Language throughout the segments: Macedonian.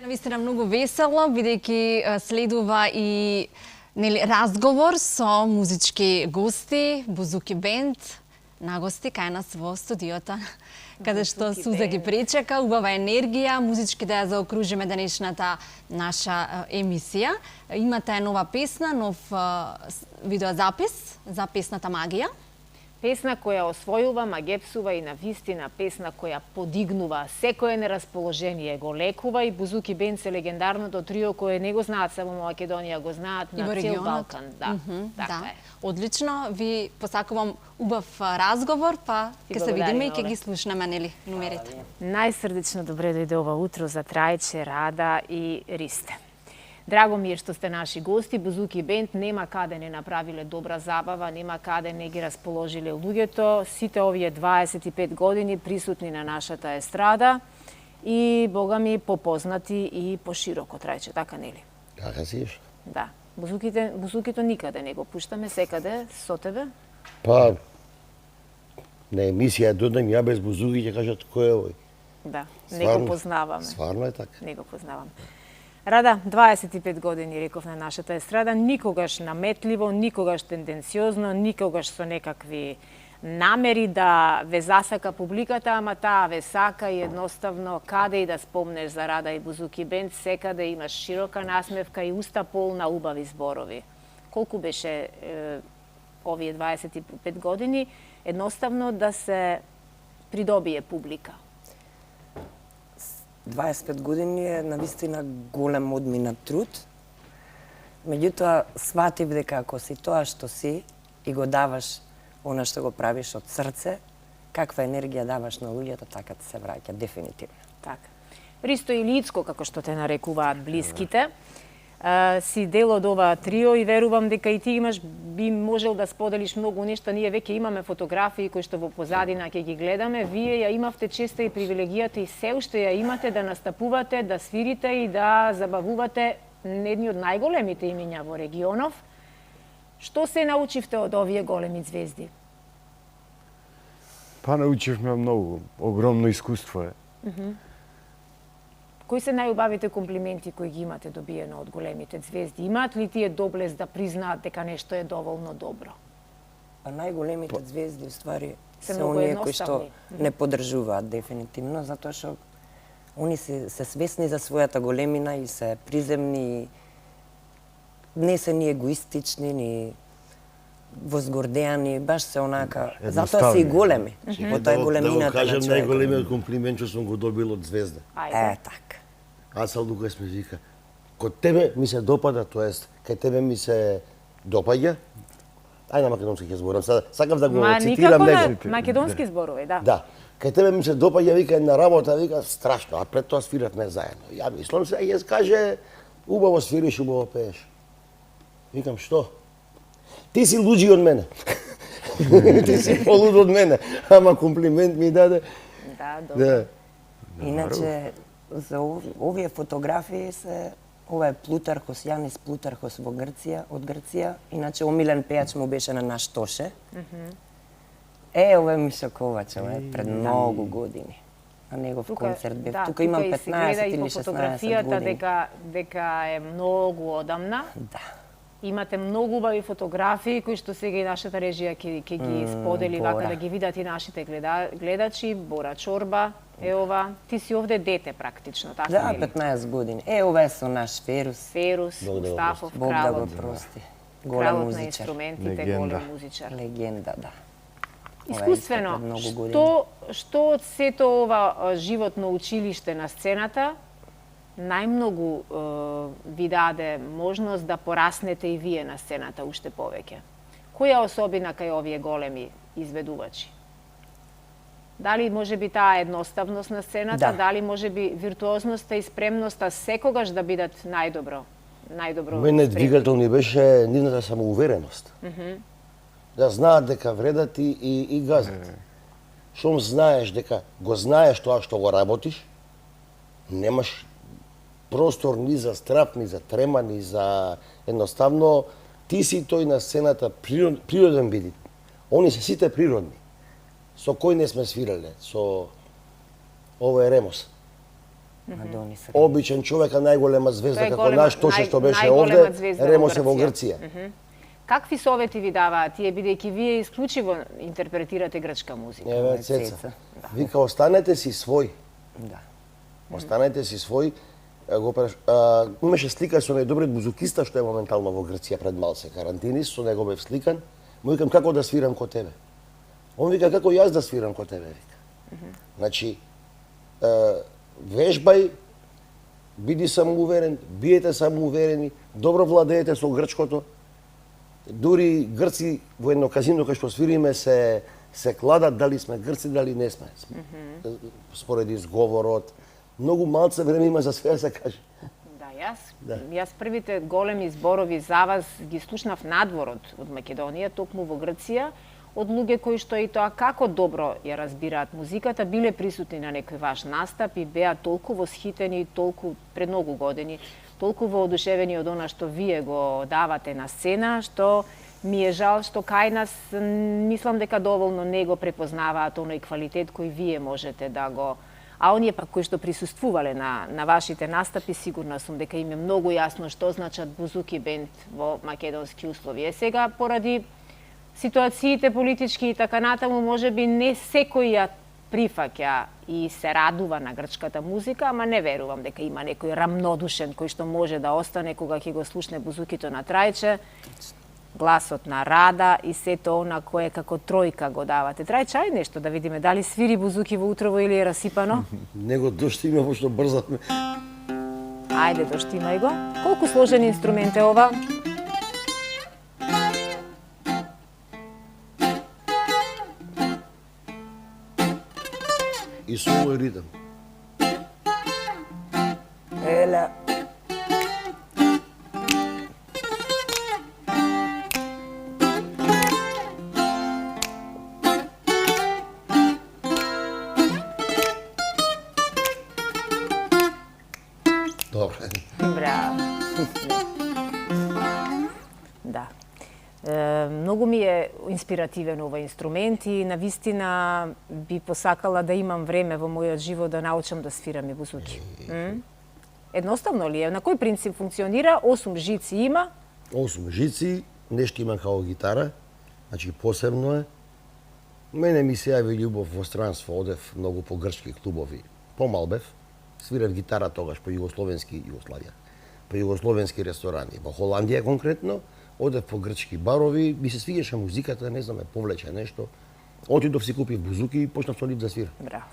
Навистина многу весело, бидејќи следува и разговор со музички гости, Бузуки бенд, нагости кај нас во студиото, каде што Суза ги пречека, убава енергија, музички да ја заокружиме денешната наша емисија. Имате нова песна, нов видеозапис за песната Магија. Песна која освојува, магепсува и навистина песна која подигнува секое нерасположение, го лекува и Бузуки бенд се легендарното трио кое не го знаат само во Македонија, го знаат на цел Балкан. Да, така е. Одлично, ви посакувам убав разговор, па ќе се видиме и ќе ги слушнеме, нели, номерите. Најсрдечно добре дојде ова утро за Трајче, Рада и Ристе. Драго ми е што сте наши гости. Бузуки бенд нема каде не направиле добра забава, нема каде не ги расположиле луѓето. Сите овие 25 години присутни на нашата естрада и, бога ми, попознати и пошироко, Трајче, така нели? Така сиш? Да. Бузукито никаде не го пуштаме, секаде со тебе? Па, на емисија додам ја без Бузуки ќе кажат кој е овој. Да, не го познаваме. Сварно е така. Не го познавам. Рада, 25 години, реков, на нашата естрада, никогаш наметливо, никогаш тенденциозно, никогаш со некакви намери да ве засака публиката, ама таа ве сака и едноставно каде и да спомнеш за Рада и Бузуки бенд, секаде имаш широка насмевка и уста полна убави зборови. Колку беше овие 25 години, едноставно да се придобие публика? 25 години е навистина голем одминат труд. Меѓутоа, сватив дека ако си тоа што си и го даваш она што го правиш од срце, каква енергија даваш на луѓето, така ти се враќа, дефинитивно. Така. Ристо и Лицко, како што те нарекуваат блиските, си дел од ова трио и верувам дека и ти би можел да споделиш многу нешта. Ние веќе имаме фотографии кои што во позадина ќе ги гледаме. Вие ја имавте честа и привилегијата и се уште ја имате да настапувате, да свирите и да забавувате едни од најголемите имиња во регионов. Што се научивте од овие големи звезди? Па научивме многу, огромно искуство е. Кои се најубавите комплименти кои ги имате добиено од големите звезди? Имаат ли тие доблест да признаат дека нешто е доволно добро? Па најголемите звезди, уствари, се многу оние кои што едноставни. не поддржуваат дефинитивно, затоа што они се свесни за својата големина и се приземни, не се ни егоистични, ни возгордеани, баш се онака, затоа се и големи. Тоа е големината на човекот. Да го кажам најголемиот комплимент што сум го добил од звезда. Е, така. Ацел Лукас ми вика, кod тебе ми се допада, тоест, кај тебе ми се допаѓа, ај на македонски ќе зборам, сакав да го цитирам него. Македонски зборови, да. Да. Кај тебе ми се допаѓа, вика, една работа, вика, страшно, а пред тоа свиравме заедно. Ја мислам се, јас каже, убаво свириш, убаво пееш. Викам, што? Ти си луѓи од мене. Ти си полуд од мене, ама комплимент ми даде. Да, добро. Иначе, за овие фотографии се, ова е Плутархос, Јанис Плутархос во Грција, од Грција. Иначе, омилен пејач му беше на наш Тоше. Ова е Мишо Ковачев, пред многу години. На негов концерт бев. Тука имам 15 или 16 години. Дека е многу одамна. Да. Имате многу убави фотографии кои што сега и нашата режија ќе ги сподели вака да ги видат и нашите гледачи. Бора Чорба, ова, ти си овде дете практично, така Да, нели? 15 години. ова е со наш Ферус. Ферус, Мустафов, Бог да го кралот, прости. Голем кралот на музичар. инструментите, Легенда. голем музичар. Легенда, да. Искуствено, многу години. што од сето ова животно училиште на сцената најмногу ви даде можност да пораснете и вие на сцената уште повеќе? Која особина кај овие големи изведувачи? Дали може би таа едноставност на сцената, Да. дали може би виртуозноста и спремноста секогаш да бидат најдобро Мене спремни? двигател ни беше нивната самоувереност. Да знаат дека вредат и газат. Шом знаеш дека го знаеш тоа што го работиш, немаш простор ни за страп, ни за трема, ни за едноставно ти си тој на сцената природен биди. Они се сите природни. Со кој не сме свирале, со ова е Ремос. Мадони се. Обичен човек, а најголема звезда Тој е како голема- наш Тоше што беше најголема овде, звезда Ремо во се во Грција. Грција. Какви совети ви даваат тие, бидејќи вие исклучиво интерпретирате грчка музика? Еве Цеца. Цеца. Вика останете си свој. Да. Останете си свој. Имаше слика со најдобриот музикиста што е моментално во Грција пред малце, Карантинис, со него бев сликан. Му викам како да свирам ко тебе. Он вика како јас да свирам ко тебе, вика. Значи, вежбај, биди самоуверен, биете самоуверени, добро владеете со грчкото. Дури грци во едно казино кај што свириме се кладат дали сме грци, дали не сме. Според изговорот. Многу малце време има за све да се каже. Да, јас првите големи зборови за вас ги слушнав надворот од Македонија, токму во Грција, од луѓе кои што и тоа како добро ја разбираат музиката, биле присутни на некој ваш настап и беа толку восхитени, толку пред многу години, толку воодушевени од она што вие го давате на сцена, што ми е жал што кај нас мислам дека доволно не го препознаваат оној квалитет кој вие можете да го. А оние пак кои што присуствувале на вашите настапи, сигурна сум дека им е многу јасно што значат бузуки бенд во македонски услови. Е сега поради ситуациите политички и така натаму, можеби не секој ја прифаќа и се радува на грчката музика, ама не верувам дека има некој рамнодушен кој што може да остане кога ќе го слушне бузукито на Трајче, гласот на Рада и сето она кое како тројка го давате. Трајче, ај нешто да видиме дали свири бузуки во утрово или е расипано. Него доштиме, пошто брзавме. Ајде, доштимај го. Колку сложен инструмент е ова? И со овој ритм. Еле. Добро. Браво. Да. Многу ми е инспиративен овој инструмент и навистина би посакала да имам време во мојот живот да научам да свирам и бузуки. Едноставно ли е? На кој принцип функционира? 8 жици има? 8 жици, нешто има као гитара, значи посебно е. Мене ми се јави љубов во странство, одев многу по грчки клубови. Помал бев, свирев гитара тогаш по Југославија, по југословенски ресторани. Во Холандија конкретно, одев по грчки барови, ми се свиѓаше музиката, не знам, ме повлече нешто. Отидов си купив бузуки и почнав со нив да свирам. Браво.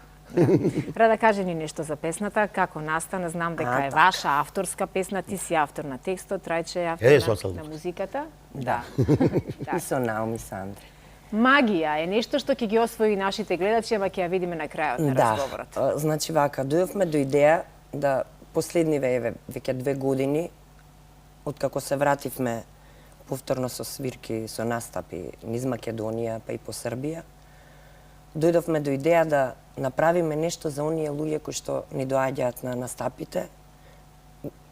Рада, кажи ни нешто за песната, како настана, знам дека е ваша авторска песна, ти си автор на текстот, Трајче е автор на музиката. Да. И со Наоми Сандри. Магија е нешто што ќе ги освои нашите гледачи, ама ќе ја видиме на крајот на разговорот. Да, значи вака, дојдовме до идеја да последниве веќе 2 години, откако се вративме повторно со свирки, со настапи низ Македонија, па и по Србија, дојдовме до идеја да направиме нешто за оние луѓе кои што ни доаѓаат на настапите.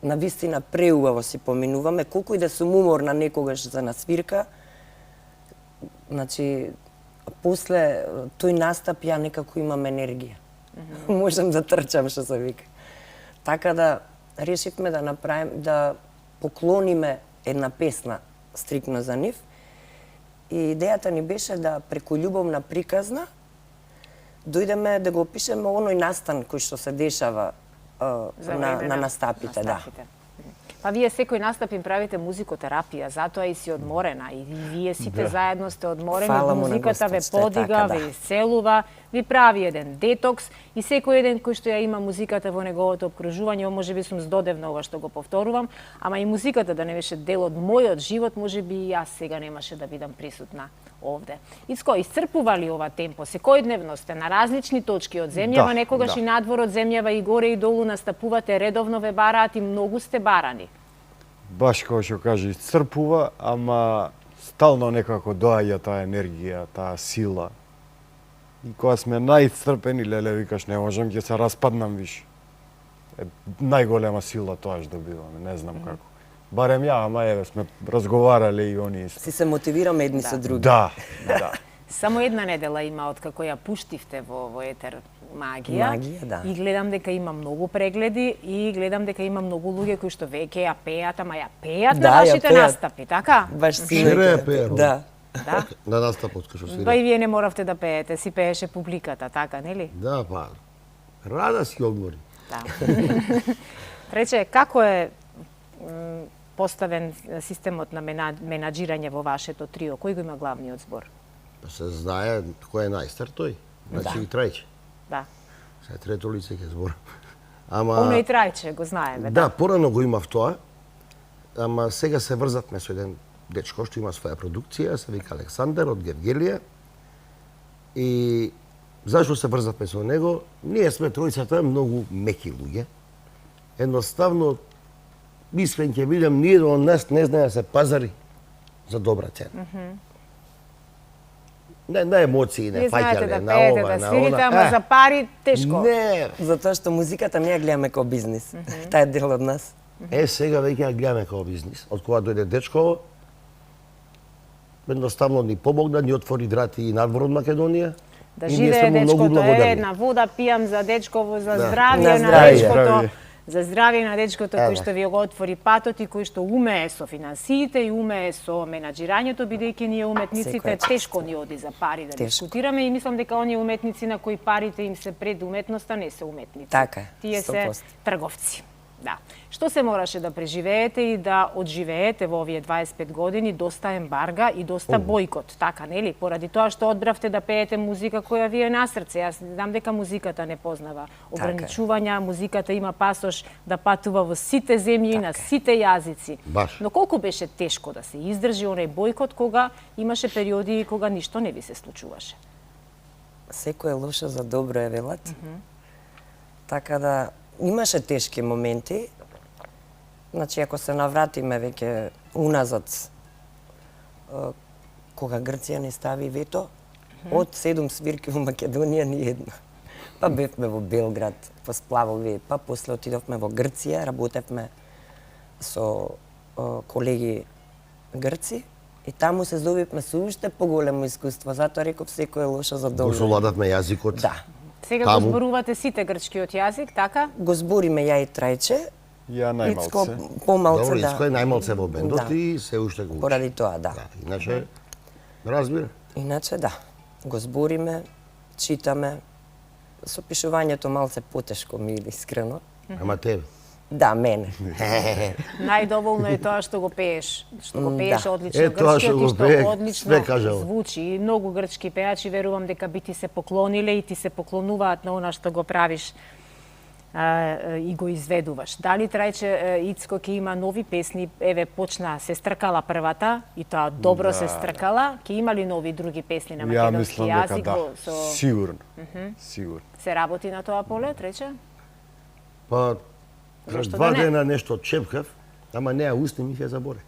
Навистина преубаво си поминуваме, колку и да сум уморна некогаш за насвирка. Значи, после тој настап ја некако имам енергија. Можам да трчам, што се вика. Така да решивме да направим, да поклониме една песна стрикно за нив. И идејата ни беше да преку љубовна приказна дојдеме да го опишеме оној настан кој што се дешава на настапите, да. Па вие секој настап им правите музикотерапија, затоа и си одморена и вие сите заедно сте одморени, музиката ве подига, ве исцелува, ви прави еден детокс и секој еден кој што ја има музиката во неговото опкружување, можеби сум здодевна ова што го повторувам, ама и музиката да не беше дел од мојот живот, можеби и јас сега немаше да бидам присутна овде. Ицко, исцрпува ли ова темпо? Секојдневно сте на различни точки од земјава, некогаш и надвор од земјава и горе и долу настапувате, редовно ве бараат и многу сте барани. Баш како што кажа, исцрпува, ама стално некако доаѓа таа енергија, таа сила. И кога сме најисцрпени, леле, викаш, не можам, ќе се распаднам више. Најголема сила тоаш добиваме, не знам како. Барем ја, ама еве сме разговарале и они исто. Си се мотивираме едни со други. Да, да. Само една недела има откако ја пуштивте во етер Магија. Магија, да. И гледам дека има многу прегледи и гледам дека има многу луѓе кои што веќе ја пеат, ама ја пеат Да, на ја вашите пеат. настапи, така? Баш Шире синоќа. пеа, Да. Да. На настапот кај што свира. Па и вие не моравте да пеете, си пееше публиката, така, нели? Да, па. Рада си одмори. Да. Рече, како е поставен системот на менаџирање во вашето трио? Кој го има главниот збор? Па се знае кој е најстар тој. Значи и Трајче. Да. Се трето лице ќе зборам. Ама Оно и Трајче го знаеме. да, порано го имав тоа. Ама сега се врзавме со еден дечко што има своја продукција, се вика Александар од Гевгелија. И зашто се врзавме со него? Ние сме тројцата многу меки луѓе. Едноставно, искрен ќе бидам, ние од нас не знае да се пазари за добра цена. Не на емоции, не Вие знаете фаќале, да на пеете, ова, да на свирите, она. ама за пари тешко. Не, Затоа што музиката не ја гледаме како бизнис. Таа е дел од нас. сега веќе ја гледаме како бизнис. Од кога дојде дечко, едноставно ни помогна, ни отвори врати и надвор од Македонија. Да И ние живее сме му многу дечкото, благодарни. една вода пијам за дечково, за Да. здравје На на здравје. дечкото. Здравје. За здравје на дечкото кој Да. што ви го отвори патот и кој што умее со финансиите и умее со менаџирањето, бидејќи ние уметниците Секоја чест. тешко ни оди за пари да Тешко. дискутираме и мислам дека оние уметници на кои парите им се пред уметноста не се уметници. Така е, Тие се 100%. трговци. Да. Што се мораше да преживеете и да одживеете во овие 25 години, доста ембарга и доста бојкот, така нели? Поради тоа што одбравте да пеете музика која ви е на срце. Јас знам дека музиката не познава ограничувања, музиката има пасош да патува во сите земји и на сите јазици. Баш. Но колку беше тешко да се издржи оној бојкот кога имаше периоди кога ништо не ви се случуваше? Секој е лошо за добро е велат. Така да имаше тешки моменти. Значи, ако се навратиме веќе уназад, кога Грција не стави вето, од 7 свирки во Македонија ни една. Па бевме во Белград, по сплавови, па после отидовме во Грција, работевме со колеги Грци и таму се здобивме со уште поголемо искуство, затоа реков секој е лошо за Го добро. совладавме јазикот. Да. Сега го Таму. зборувате сите грчкиот јазик, така? Го збориме ја и Трајче, Ја Ицко најмалце. помалце, Добро, да. Ицко е најмалце во бендот Да. и се уште го учи. Поради тоа, да. Да, иначе, разбира. Иначе, да. Го збориме, читаме. Со пишувањето малце потешко ми иде, искрено. Ама тебе. Да, мене. Најдоволно е тоа што го пееш, што го пееш Да. одлично Е, тоа што грчкиот го и што пее, одлично све кажало. звучи. И многу грчки пеачи верувам дека би ти се поклониле и ти се поклонуваат на она што го правиш и го изведуваш. Дали Трајче Ицко ќе има нови песни? Еве почна се стркала првата и тоа добро се стркала. Ќе има ли нови други песни на Ја македонски мислам дека јазик? да. Сигурно. Сигурно. Се работи на тоа поле, Трече? Па, Зашто два да не? дена нешто чепкав, ама неа устни ми ќе заборе.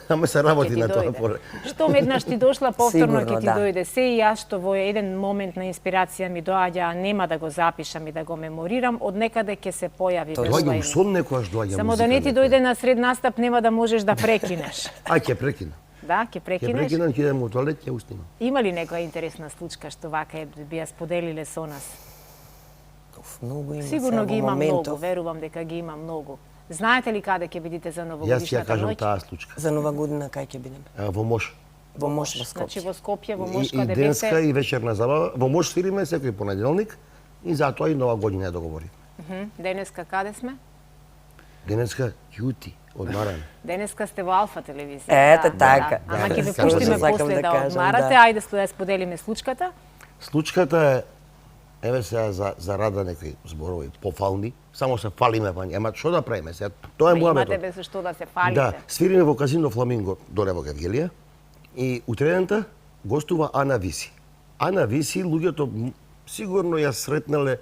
Ама се работи Ќе ти на тоа дојде. поле. Што еднаш ти дошла, повторно Сигурно, ќе ти да. дојде. Се и јас што во еден момент на инспирација ми доаѓа, а нема да го запишам и да го меморирам, од некаде ќе се појави Доаѓа пред у сон некојаш доаѓа Само музика да не ти некоја. дојде на сред настап, нема да можеш да прекинеш. А, ќе прекина. Да, ќе Ќе прекинеш. прекинам, ќе идем у тоалет, ќе устнимам. Има ли некоја интересна случка што вака би ја споделиле со нас? Многу има Сигурно сега ги во има моментов. многу, верувам дека ги има многу. Знаете ли каде ќе бидите за Јас ќе ја новогодишната кажам ноќ? таа случка. За Нова година кај ќе бидеме? Во Мош. Во Мош во Значи Скопје. во Скопје, во И, Мош и каде денска бете. и вечерна забава. Во Мош свириме секој понеделник и затоа и Нова година ја договори. Денеска каде сме? Денеска ќути од Маран. Денеска сте во Алфа телевизија. Ете, така. Ама Да, ќе ве како пуштиме да сакам после да да кажам, одмарате. да. Ајде да споделиме случката. Случката е, еве сега за Рада некои зборови пофални, само се фалиме па ама што да правиме сега? Тоа е Имате муабетот. без што да се фалите. Да, свириме во казино Фламинго доле во Гевгелија и утредента гостува Ана Виси. Ана Виси луѓето сигурно ја сретнале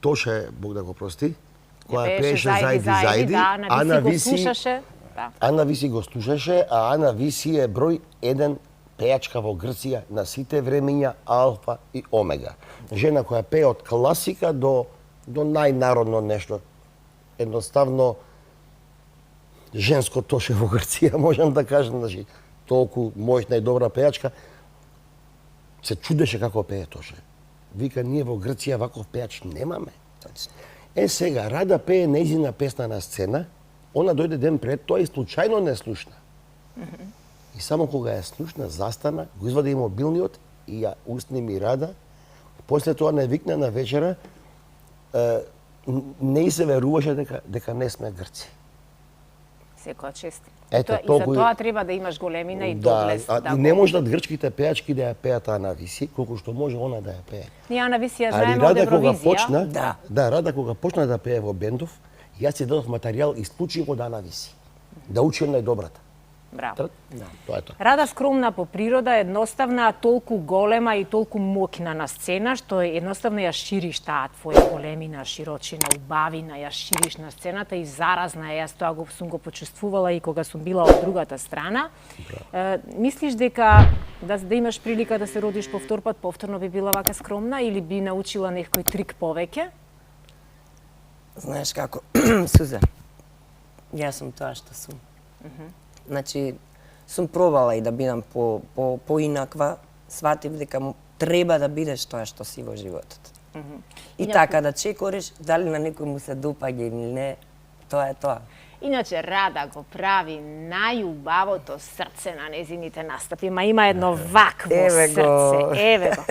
Тоше, Бог да го прости, која пееше зајди. Да, Ана Виси го слушаше. Да. Ана Виси го слушаше, а Ана Виси е број 1 пејачка во Грција на сите времења, алфа и омега. Жена која пее од класика до најнародно нешто. Едноставно женско Тоше во Грција, можам да кажам, значи, толку моќна и добра пејачка. Се чудеше како пее Тоше. Вика, ние во Грција ваков пеач немаме. Точно. Е, сега, Рада пее нејзина песна на сцена, она дојде ден пред тоа и случајно не слушна. И само кога ја слушна, застана, го извади мобилниот и ја усними Рада. После тоа не викна на вечера, не и се веруваше дека не сме Грци. Секоја чест. Ето, И за тоа треба да имаш големина и доблест. И не можат грчките пеачки да ја пеат Ана Виси, колку што може она да ја пее. Ние Ана Виси ја Али знаеме од Рада кога Евровизија. почна, Да. Рада кога почна да пее во бендов, јас си дадов материјал исклучиво од Ана Виси. Да учи најдобрата. Браво. Да, тоа е тоа. Рада скромна по природа, едноставна, а толку голема и толку моќна на сцена, што едноставно ја шириш таа твоја големина, широчина, убавина, ја шириш на сцената и заразна е. Јас тоа сум го почувствувала и кога сум била од другата страна. Мислиш дека да имаш прилика да се родиш повтор пат, повторно би била вака скромна или би научила некој трик повеќе? Знаеш како, Сузан, јас сум тоа што сум. Значи, сум пробала и да бидам поинаква, сватив дека треба да бидеш тоа што си во животот. И така да чекориш, дали на некој му се допаѓа или не, тоа е тоа. Иначе Рада го прави најубавото срце на незините настапи, ма има едно вакво Еве го. срце, еве го.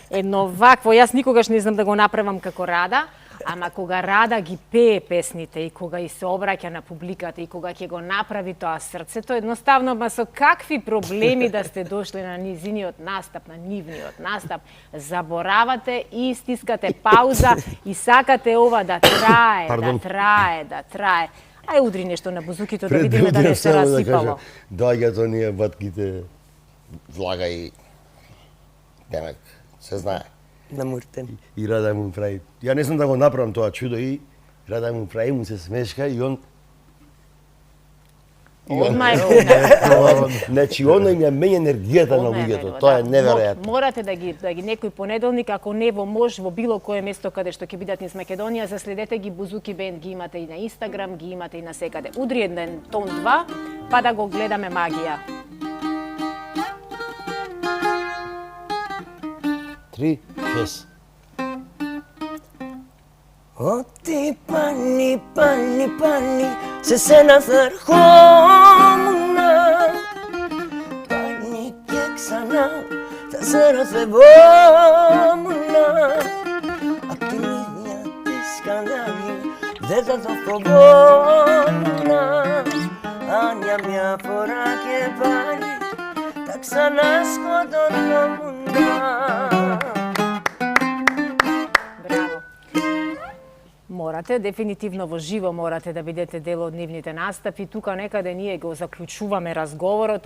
Едно вакво, јас никогаш не знам да го направам како Рада, ама кога Рада ги пее песните и кога и се обраќа на публиката и кога ќе го направи тоа срцето, едноставно, ма со какви проблеми да сте дошли на низиниот настап, на нивниот настап, заборавате и стискате пауза и сакате ова да трае, Пардон. да трае. Ај удри нешто на бузукито да видиме да не се расипало. Доаѓаат оние батките, влага и демек, се знае. На Муртен. И Рада му прави. Ја не знам да го направам тоа чудо и Рада му прави, му се смешка и он Одма е видно. Значи, оно им ја менја енергијата на Одма е луѓето. видно, Тоа е да. неверојатно. Морате да ги некој понеделник, ако не во Мож, во било кое место каде што ќе бидат низ Македонија, заследете ги Бузуки Бенд, ги имате и на Инстаграм, ги имате и на секаде. Удри еден тон 2, па да го гледаме магија. 3, 6. Оти пани, пани, пани, се на врховна. Пани кексана, та се вомна. А ти мија тисканами, децата свободна. Ања мја пораке пани, так са наското на мунда. Морате, дефинитивно во живо морате да бидете дел од нивните настапи. Тука некаде ние го заклучуваме разговорот.